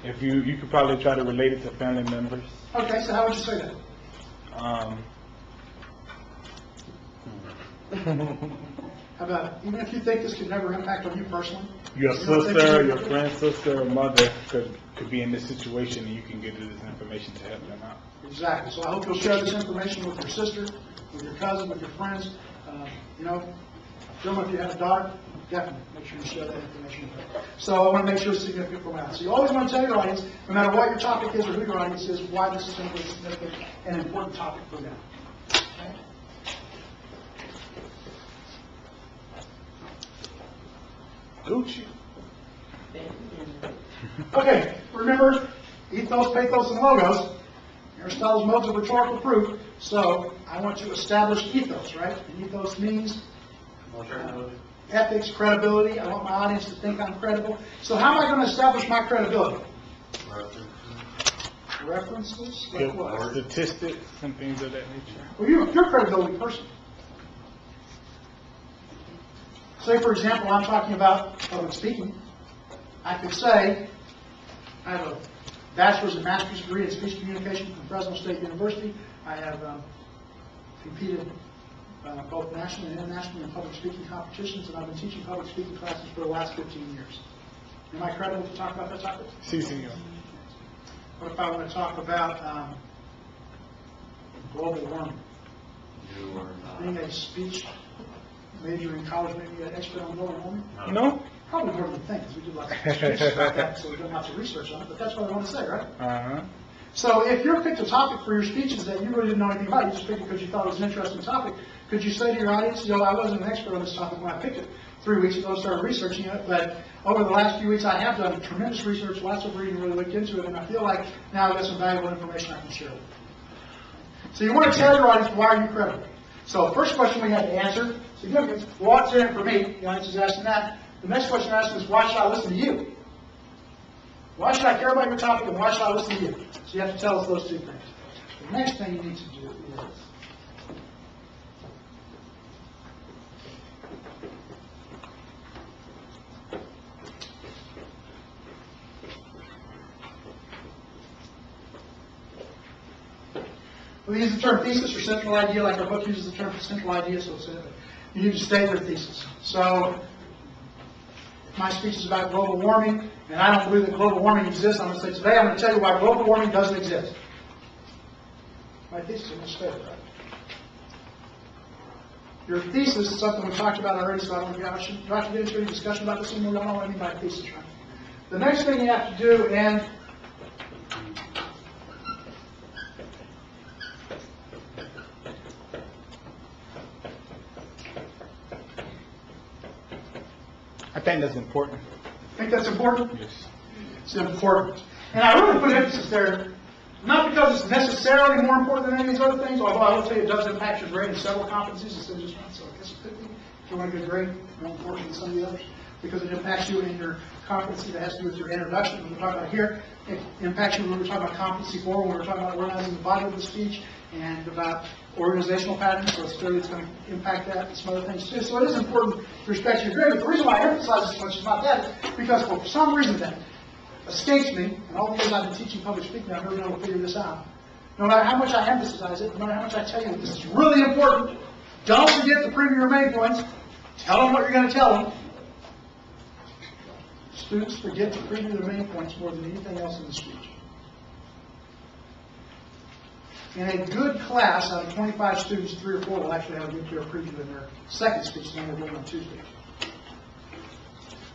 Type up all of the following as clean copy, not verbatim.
If you could probably try to relate it to family members. Okay, so how would you say that? How about, even if you think this could never impact on you personally? Your you don't think sister, you- your friend's sister, or mother could be in this situation, and you can get this information to help them out. Exactly. So I hope you'll share this information with your sister, with your cousin, with your friends. You know, Joe, if you have a daughter, definitely make sure you share that information with her. So I want to make sure it's significant for my. So you always want to tell your audience, no matter what your topic is or who your audience is, why this is going to be a significant and important topic for them. Okay? Gucci. Okay, remember, ethos, pathos, and logos. Aristotle's modes of rhetorical proof. So I want to establish ethos, right? And ethos means ethics, credibility. I want my audience to think I'm credible. So how am I going to establish my credibility? References? Like what? Statistics and things of that nature. Well, you're a credibility person. Say, for example, I'm talking about public speaking. I could say, I have a bachelor's and master's degree in speech communication from Fresno State University. I have competed both nationally and internationally in public speaking competitions, and I've been teaching public speaking classes for the last 15 years. Am I credible to talk about that topic? Si, senor. What if I want to talk about global warming? Being a speech major in college, maybe an expert on global warming? No? Probably more than you think, because we did lots of speeches about that, so we've done lots of research on it, but that's what I want to say, right? Uh-huh. So if you picked a topic for your speeches that you really didn't know anything about, you just picked it because you thought it was an interesting topic, could you say to your audience, you know, I wasn't an expert on this topic when I picked it 3 weeks ago and started researching it, but over the last few weeks I have done tremendous research, lots of reading, really looked into it, and I feel like now I've got some valuable information I can share with you. So you want to tell your audience, why are you credible? So first question we had to answer, significance, what's in it for me? The audience is asking that. The next question I ask is, why should I listen to you? Why should I care about your topic, and why should I listen to you? So you have to tell us those two things. The next thing you need to do is we use the term thesis or central idea, like our book uses the term central idea, so you need to state your thesis. So if my speech is about global warming, and I don't believe that global warming exists, I'm going to say today I'm going to tell you why global warming doesn't exist. My thesis is going to state it, right? Your thesis is something we talked about already, so I don't think I should get into any discussion about this anymore. You don't know what I mean by thesis, right? The next thing you have to do, and I think that's important. think that's important? Yes. It's important. And I really put emphasis there, not because it's necessarily more important than any of these other things, although I will tell you it does impact your grade in several competencies instead of just one, so I guess it could be, if you want a good grade, more important than some of the others, because it impacts you in your competency that has to do with your introduction. When we're talking about here, it impacts you when we're talking about competency 4, when we're talking about organizing the body of the speech, and about organizational patterns, so it's clearly it's going to impact that and some other things too. So it is important with respect to your grade. But the reason why I emphasize this much is not that, is because for some reason then, escapes me, and all the years I've been teaching public speaking, I've never been able to figure this out. No matter how much I emphasize it, no matter how much I tell you this is really important, don't forget to preview your main points. Tell them what you're going to tell them. Students forget to preview their main points more than anything else in the speech. In a good class, out of 25 students, 3 or 4 will actually have a good clear preview in their second speech, and then we're doing on Tuesday.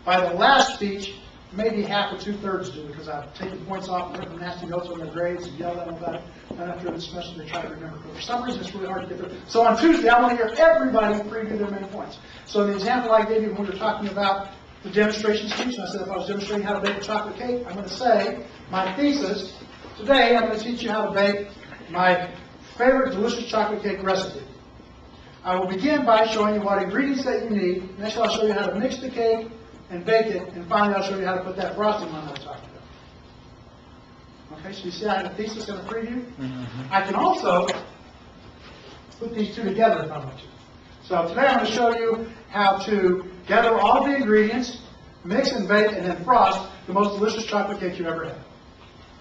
By the last speech, maybe half or 2/3 do, because I've taken points off and written nasty notes on their grades and yelled at them about it. And after the semester, they try to remember. But for some reason, it's really hard to get through. So on Tuesday, I want to hear everybody preview their main points. So in the example I gave you when we were talking about the demonstration speech, and I said if I was demonstrating how to bake a chocolate cake, I'm going to say my thesis, today I'm going to teach you how to bake my favorite delicious chocolate cake recipe. I will begin by showing you what ingredients that you need. Next, I'll show you how to mix the cake and bake it, and finally I'll show you how to put that frosting on that I talked about. Okay, so you see I have a thesis and a preview? Mm-hmm. I can also put these two together if I want to. So today I'm going to show you how to gather all the ingredients, mix and bake, and then frost the most delicious chocolate cake you ever had.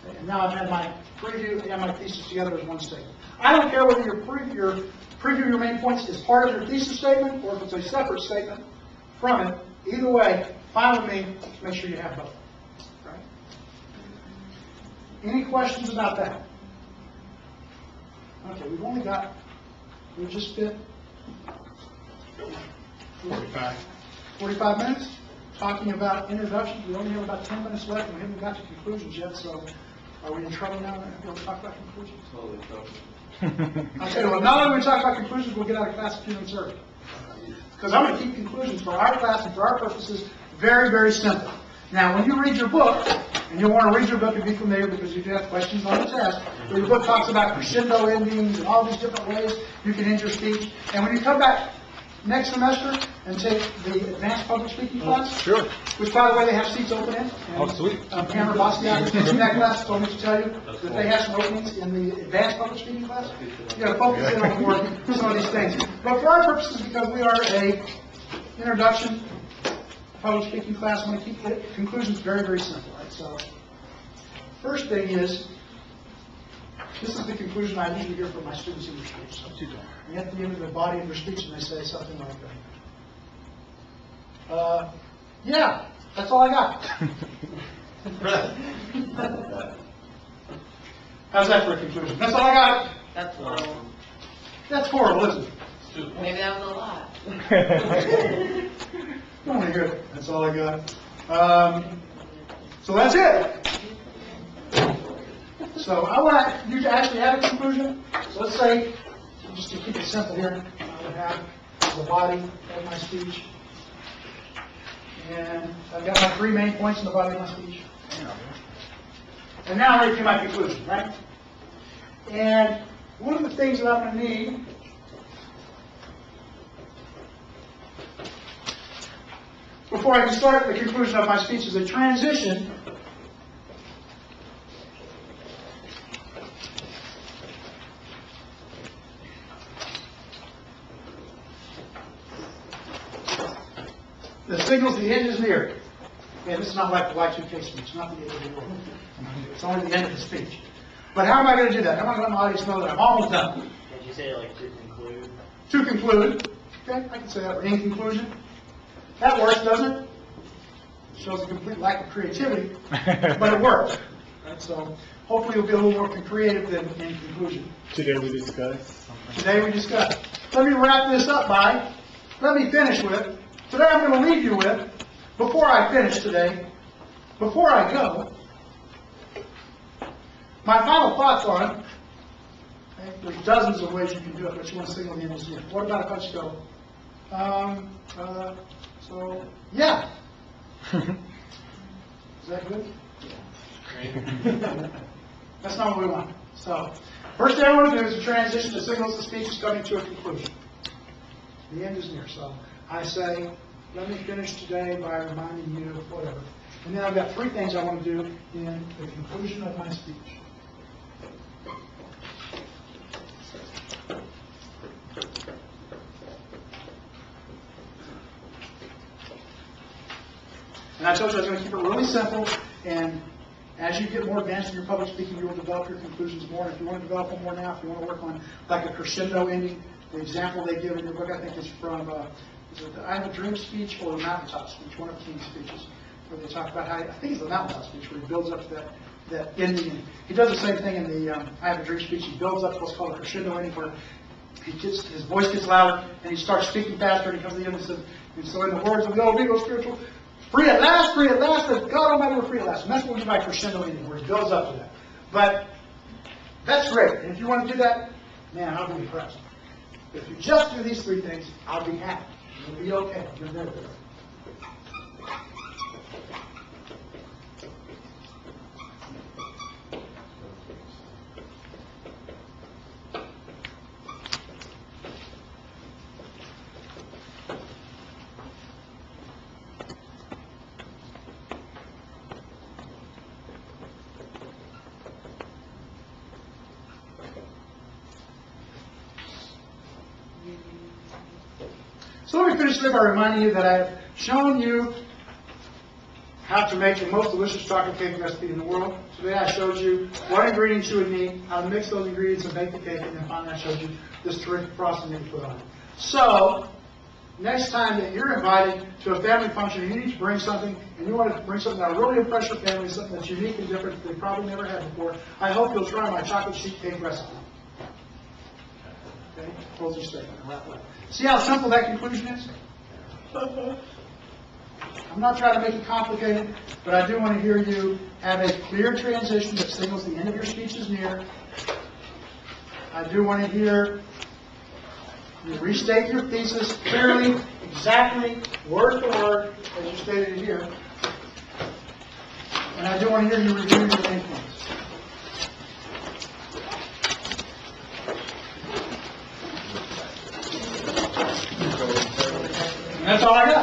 Okay, and now I've had my preview and my thesis together as one statement. I don't care whether your preview your main points is part of your thesis statement or if it's a separate statement from it. Either way, fine with me. Make sure you have both. Right? Any questions about that? Okay, we've just fit 45 minutes talking about introductions. We only have about 10 minutes left, and we haven't got to conclusions yet, so are we in trouble now? We'll talk about conclusions? Totally trouble. I'll tell you what, not only when we talk about conclusions, we'll get out of class at 2 and 30. Because I'm going to keep conclusions for our class and for our purposes very, very simple. Now, when you read your book, and you'll want to read your book and be familiar because you do have questions on the test, where your book talks about crescendo endings and all these different ways you can end your speech. And when you come back next semester and take the advanced public speaking class, Sure. which, by the way, they have seats open in. Oh, sweet. Cameron Bastiat, who's teaching that class, told me to tell you that they have some openings in the advanced public speaking class. You got to focus in on more some of these things. But for our purposes, because we are a introduction public speaking class, I'm going to keep the conclusions very, very simple. Right? So, first thing is, this is the conclusion I usually hear from my students in their speech. So, and at the end of the body of their speech, and they say something like that. Yeah, that's all I got. How's that for a conclusion? That's all I got. That's horrible. That's horrible, isn't it? Maybe that was a lot. I don't want to hear it. That's all I got. So that's it. So I want you to actually have a conclusion. So let's say, just to keep it simple here, I would have the body of my speech. And I've got my 3 main points in the body of my speech. And now I'm ready to do my conclusion, right? And one of the things that I'm going to need before I can start the conclusion of my speech is a transition that signals the end is near. And this is not like the Y2K speech, not the end of the world. It's only the end of the speech. But how am I going to do that? How am I going to let my audience know that I'm almost done? Did you say like to conclude? To conclude, okay, I can say that. In conclusion, that works, doesn't it? Shows a complete lack of creativity, but it works. Right? So hopefully you'll be a little more creative than in conclusion. Today we discuss. Today we discussed. Let me wrap this up by, let me finish with, today I'm going to leave you with, before I finish today, before I go, my final thoughts on, okay, there's dozens of ways you can do it, but you want to signal the end is near. What about if I just go, so, yeah. Is that good? That's not what we want. So, first thing I want to do is a transition that signals the speech is coming to a conclusion. The end is near. So, I say, let me finish today by reminding you of whatever. And then I've got 3 things I want to do in the conclusion of my speech. And I told you I was going to keep it really simple, and as you get more advanced in your public speaking, you will develop your conclusions more. And if you want to develop them more now, if you want to work on like a crescendo ending, the example they give in your book, I think is from is it the I Have a Dream speech or the Mountaintop speech, one of King's speeches, where they talk about how, I think it's the Mountaintop speech, where he builds up to that ending. And he does the same thing in the I Have a Dream speech. He builds up to what's called a crescendo ending, where his voice gets louder, and he starts speaking faster, and he comes to the end and says, and so in the words of the old Negro spiritual, free at last, that God Almighty we're free at last. And that's what we do by crescendo ending, where it builds up to that. But that's great. And if you want to do that, man, I'll be impressed. If you just do these 3 things, I'll be happy. You'll be okay. You're there. So let me finish today by reminding you that I have shown you how to make the most delicious chocolate cake recipe in the world. Today I showed you what ingredients you would need, how to mix those ingredients and make the cake, and then finally I showed you this terrific frosting that you put on it. So, next time that you're invited to a family function and you need to bring something, and you want to bring something that will really impress your family, something that's unique and different that they probably never had before, I hope you'll try my chocolate sheet cake recipe. Okay? Close your statement. See how simple that conclusion is? I'm not trying to make it complicated, but I do want to hear you have a clear transition that signals the end of your speech is near. I do want to hear you restate your thesis clearly, exactly, word for word, as you stated it here. And I do want to hear you review your main points. And that's all I got.